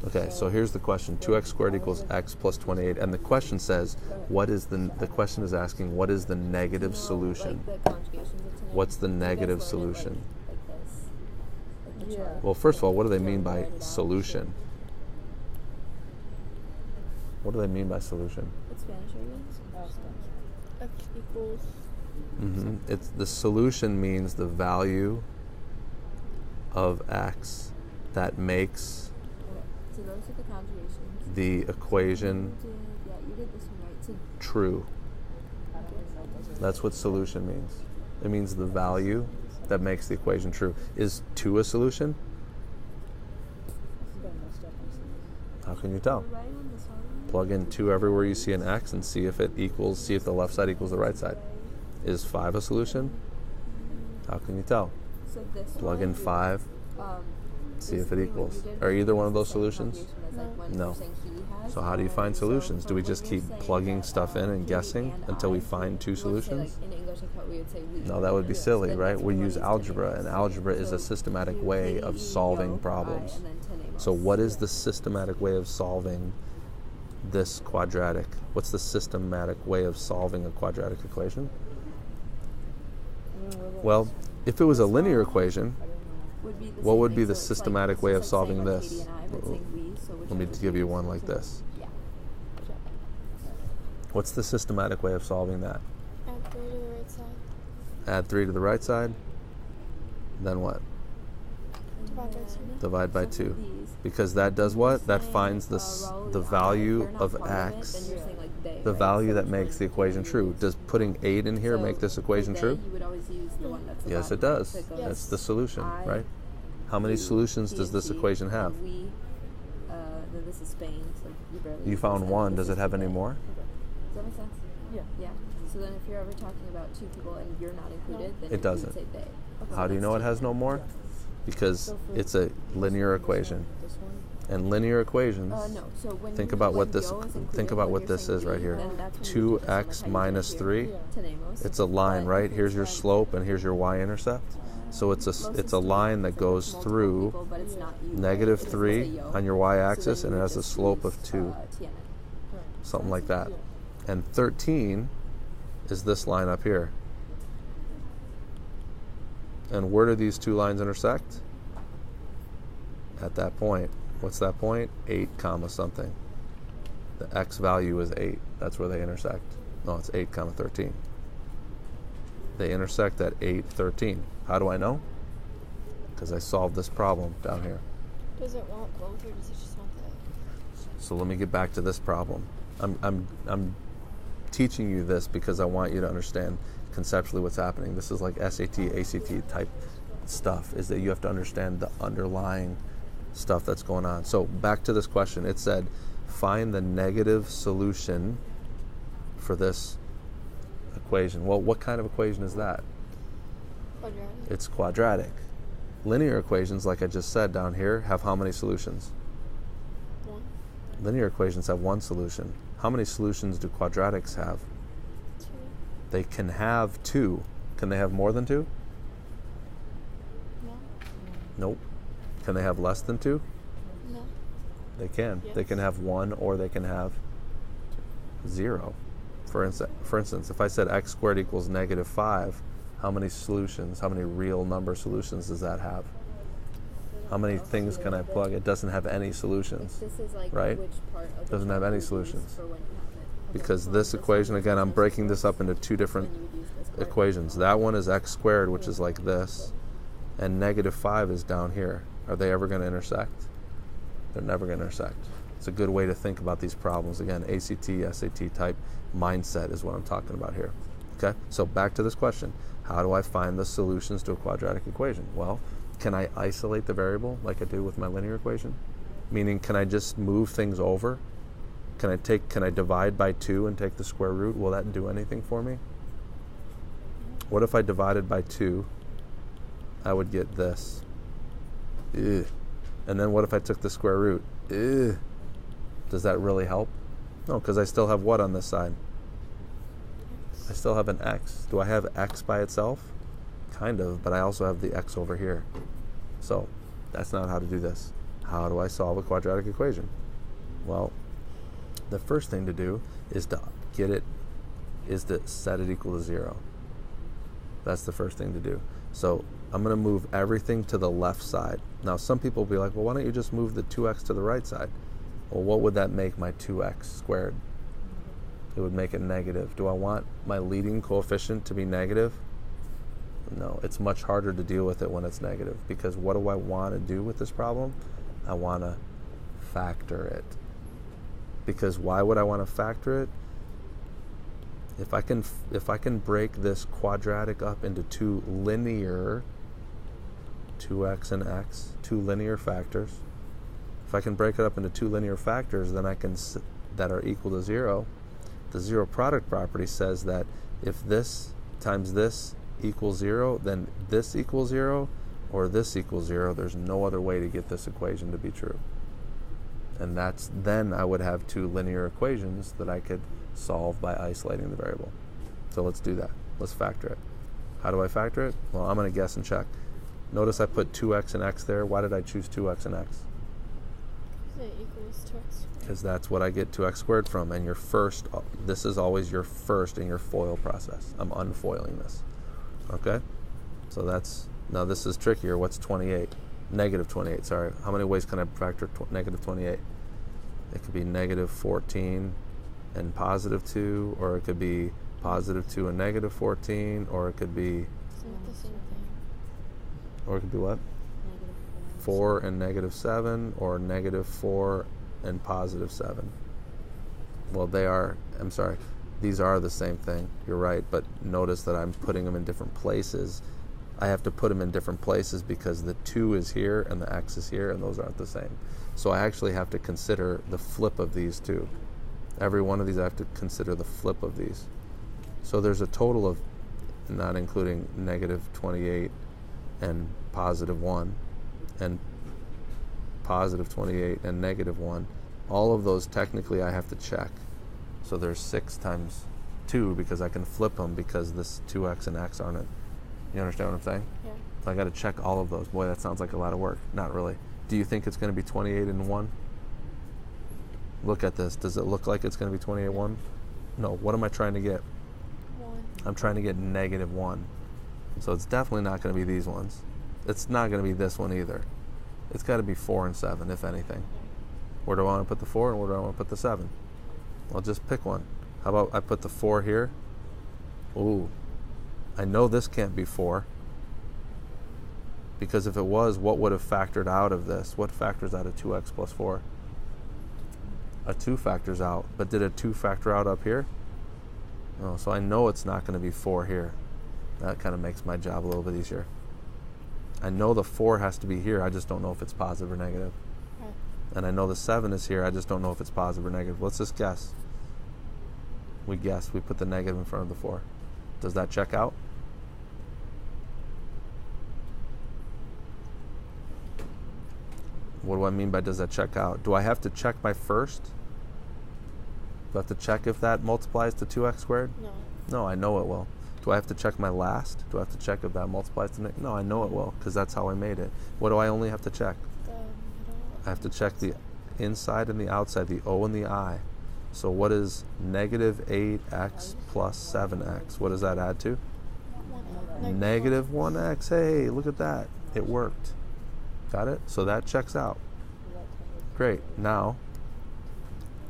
Okay, so here's the question. 2x squared equals x plus 28. And the question says, the question is asking, what is the negative solution? Like the conjugations of tonight. What's the negative solution? Well, first of all, what do they mean by solution? What do they mean by solution? What Spanish are you in? X equals. It's the solution means the value of x that makes So those are the conjugations. the equation You did this one right. So true. That's what solution means. It means the value that makes the equation true. Is 2 a solution? How can you tell? right on this one. Plug in 2 everywhere you see an x and see if the left side equals the right side. Is 5 a solution? How can you tell? So this Plug in 5, see if it equals. Are either one of those solutions? No. So how do you find solutions? Do we just keep plugging stuff in and guessing until we find 2 solutions? In English, I thought we would say we. No, that would be silly, right? We use algebra, and algebra is a systematic way of solving problems. So what is the systematic way of solving this quadratic? What's the systematic way of solving a quadratic equation? Well, if it was a linear equation, what would be the systematic way of solving this? Let me give you one like this. What's the systematic way of solving that? Add 3 to the right side. Add 3 to the right side. Then what? Divide by 2. Divide by 2. Because that does what? That finds the value of x, the value that makes the equation true. Does putting 8 in here make this equation true? Yes, it does. That's the solution, right? How many solutions does this equation have? This is Spain, so you barely. You found 1. Does it have any more? Does that make sense? Yeah. Yeah. So then if you're ever talking about 2 people and you're not included, then It doesn't. you would say they. Okay. How do you know it has no more? Because it's a linear equation. And linear equations, No. So when think you- about what when this Yo is included, think about when what you're this saying is right we, here. then that's when you do this one, 2x like how you minus did 3. here, tenemos. It's a line, But right? if Here's it's your like- slope and here's your y-intercept. So it's a line that goes multiple through people, but it's not you, negative right? It doesn't 3 say yo. on your So y-axis, then and it you has a just slope of use, 2, TNA. something like that. And 13 is this line up here. And where do these 2 lines intersect? At that point. What's that point? 8 comma something. The x value is 8. That's where they intersect. No, it's 8 comma 13. They intersect at 8, 13. How do I know? Because I solved this problem down here. Does it want both, or does it just want that? So let me get back to this problem. I'm teaching you this because I want you to understand conceptually what's happening. This is like SAT, ACT type stuff, is that you have to understand the underlying stuff that's going on. So back to this question. It said, find the negative solution for this equation. Well, what kind of equation is that? Quadratic. It's quadratic. Linear equations, like I just said down here, have how many solutions? 1. Linear equations have 1 solution. How many solutions do quadratics have? 2. They can have 2. Can they have more than 2? No. Nope. Can they have less than 2? No. They can. They can have 1 or they can have 0. For instance, if I said x squared equals negative 5, how many solutions, how many real number solutions does that have? How many things can I plug? It doesn't have any solutions. This is like Right? which part of the Doesn't have chart any you use solutions. for when you have it. Because this equation, again, I'm breaking this up into 2 different When you would use this part. equations. That one is x squared, which is like this, and negative 5 is down here. Are they ever going to intersect? They're never going to intersect. It's a good way to think about these problems. Again, ACT, SAT type mindset is what I'm talking about here. Okay, so back to this question. How do I find the solutions to a quadratic equation? Well, can I isolate the variable like I do with my linear equation? Meaning, can I just move things over? Can I divide by 2 and take the square root? Will that do anything for me? What if I divided by 2? I would get this. Ugh. And then what if I took the square root? Ugh. Does that really help? No, because I still have what on this side? I still have an x. Do I have x by itself? Kind of, but I also have the x over here. So that's not how to do this. how do I solve a quadratic equation? Well, the first thing to do is to set it equal to 0. That's the first thing to do. So I'm going to move everything to the left side. Now, some people will be like, well, why don't you just move the 2x to the right side? Well, what would that make my 2x squared? It would make it negative. Do I want my leading coefficient to be negative? No, it's much harder to deal with it when it's negative, because what do I want to do with this problem? I want to factor it. Because why would I want to factor it? If I can break this quadratic up into two linear, 2x and x, two linear factors. If I can break it up into two linear factors, then I can that are equal to 0. The zero product property says that if this times this equals 0, then this equals 0, or this equals 0. There's no other way to get this equation to be true. And then I would have two linear equations that I could solve by isolating the variable. So let's do that. Let's factor it. How do I factor it? Well, I'm going to guess and check. Notice I put 2x and x there. Why did I choose 2x and x? Because it equals 2x. Because that's what I get 2x squared from. And this is always your first in your FOIL process. I'm unfoiling this. Okay? So now this is trickier. What's 28? Negative 28, sorry. How many ways can I factor negative 28? It could be negative 14 and positive 2, or it could be positive 2 and negative 14, or it could be... It's not the same thing. Or it could be what? 4 and negative 7, or negative 4 and positive 7. Well, these are the same thing. You're right, but notice that I'm putting them in different places. I have to put them in different places because the 2 is here and the x is here, and those aren't the same. So I actually have to consider the flip of these two. Every one of these I have to consider the flip of these. So there's a total of, not including negative 28 and positive 1, and positive 28 and negative 1. All of those technically I have to check. So there's 6 times 2 because I can flip them because this 2x and x aren't it. You understand what I'm saying? Yeah. So I got to check all of those. Boy, that sounds like a lot of work. Not really. Do you think it's going to be 28 and 1? Look at this. Does it look like it's going to be 28 and 1? No. What am I trying to get? 1. I'm trying to get negative 1. So it's definitely not going to be these ones. It's not going to be this one either. It's got to be 4 and 7, if anything. Where do I want to put the 4 and where do I want to put the 7? I'll just pick one. How about I put the 4 here? Ooh. I know this can't be 4. Because if it was, what would have factored out of this? What factors out of 2x plus 4? A 2 factors out. But did a 2 factor out up here? No, so I know it's not going to be 4 here. That kind of makes my job a little bit easier. I know the 4 has to be here. I just don't know if it's positive or negative. Right. And I know the 7 is here. I just don't know if it's positive or negative. Let's just guess. We guess. We put the negative in front of the 4. Does that check out? What do I mean by does that check out? Do I have to check my first? Do I have to check if that multiplies to 2x squared? No. No, I know it will. Do I have to check my last? Do I have to check if that multiplies to... No, I know it will, because that's how I made it. What do I only have to check? The middle. I have to check the inside and the outside, the O and the I. So what is negative 8x plus 7x? What does that add to? 1. Negative 1x. Hey, look at that. It worked. Got it? So that checks out. Great. Now,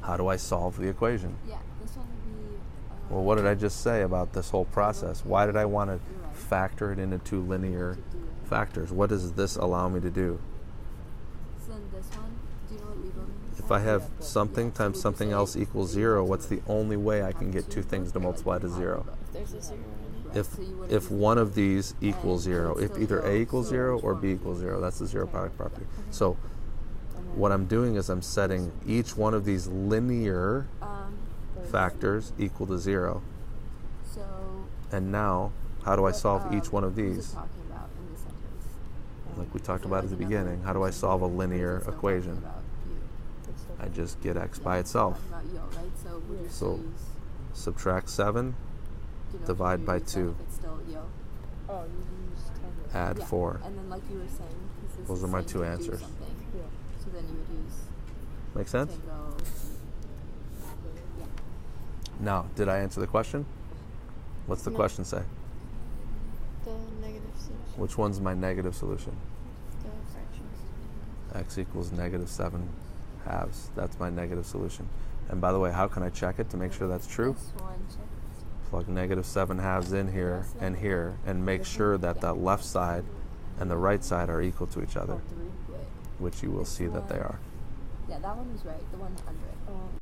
how do I solve the equation? Yeah, this one would be... Well, what did I just say about this whole process? Why did I want to factor it into two linear factors? What does this allow me to do? So then this one, do you know what legal means? If I have something times something else equals 0, what's the only way I can get two things to multiply to 0? If there's a 0 in it. If one of these equals 0, if either A equals 0 or B equals 0, that's the zero product property. So what I'm doing is I'm setting each one of these linear factors equal to 0. So... And now, how do I solve each one of these? Talking about in this sentence. Like we talked about at the beginning, how do I solve a linear equation? I just get x by itself. So subtract 7, divide by 2, Oh, you used 10. add 4. And then like you were saying, Those are my two answers. So then you would use Make sense? tango. Yeah. Now, did I answer the question? What's the No. question say? The negative solution. Which one's my negative solution? The fractions. X equals negative 7 halves. That's my negative solution. And by the way, how can I check it to make sure that's true? This one checks. Plug negative 7 halves in here, and make sure that the left side and the right side are equal to each other, Oh, 3. Wait. which you will see that they are. Yeah, that one was right. The one under it.